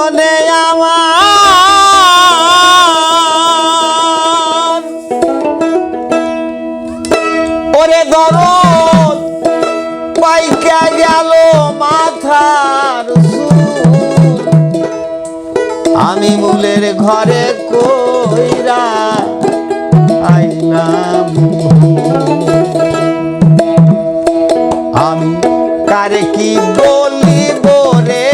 নয়নে আমার ওরে দরদ পাইকা গেল মাথার চুল আমি মূলের ঘরে কইরা আইলাম আমি কারে কি বলিব রে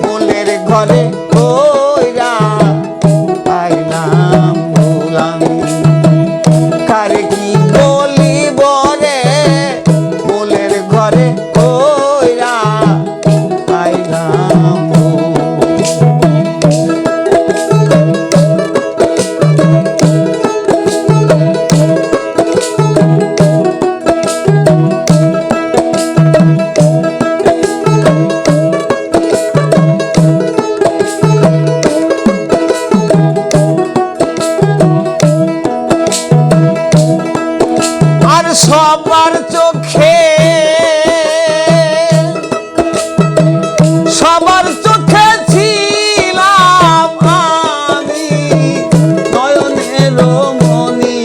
মূলের ঘরে কইরা আইলাম মূল আমি কারে কি বলিব রে মূলের ঘরে কইরা আইলাম সবার চোখে ছিলাম আমি নয়নের মণি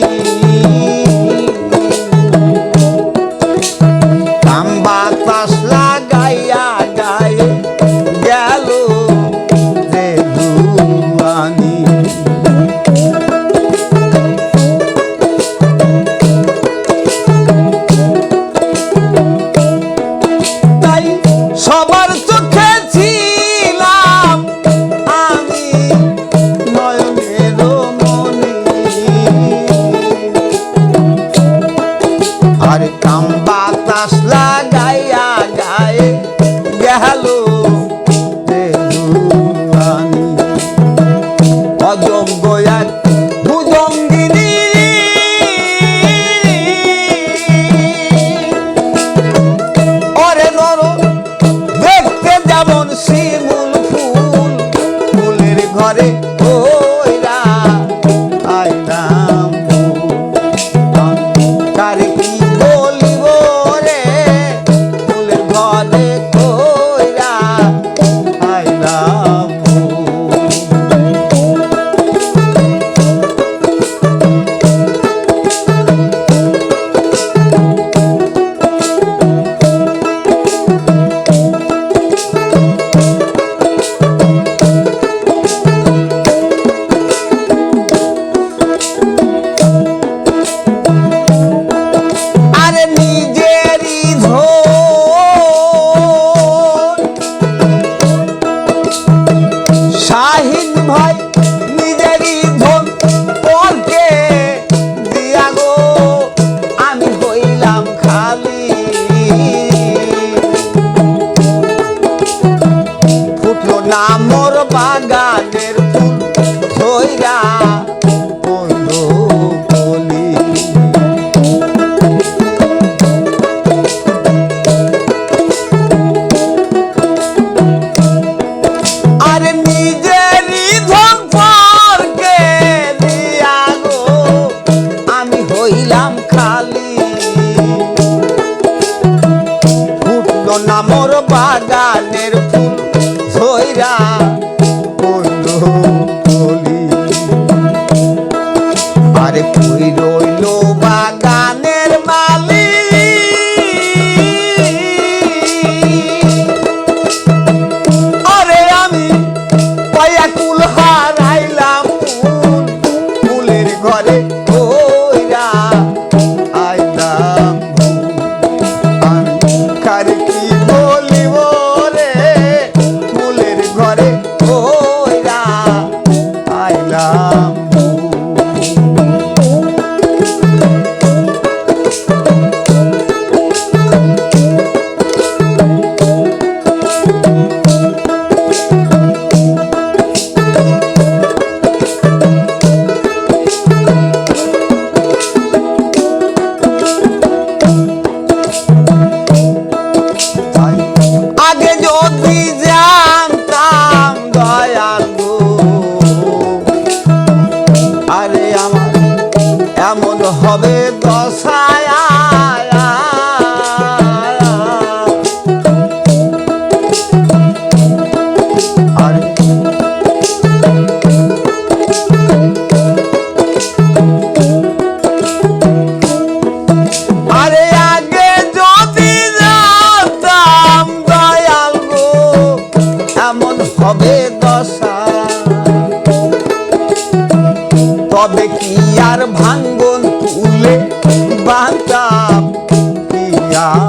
কাম বাতাস লাগাইয়া গায়ে গেল যে দুয়ানি সবার চোখে ছিলাম আমি নয়নের মণি আর কাম বাতাস লাগাইয়া গায়ে গেল অযোগ্য এক ভুজঙ্গিনী ওরে নর যেমন শিমুল ফুল ফুলের ঘরে কইরা আইলাম কারে কি বলিব রে ফুলের ঘরে কইরা আইলাম শাহিন ভাই নিজেরই ধন পরকে দিয়া গো আমি হইলাম খালি ফুটলো না মোর বাগানের ফুল ধইরা হইল কলি আরে নিজেরই ধন পরকে দিয়া গো আমি হইলাম খালি ফুটলো না মোর বাগানের ফুল ধইরা হইল কলি আরে কই রইল বাগানের মালি আরে আমি কুল হারাইলাম ফুলের ঘরে কইরা আইলাম আমি কারে কি বলিব রে ফুলের ঘরে কইরা আইলাম হবে দশায়া আর হবে দশা, তবে কি আর ভাঙ্গন তুলে বাঁধতাম কি আর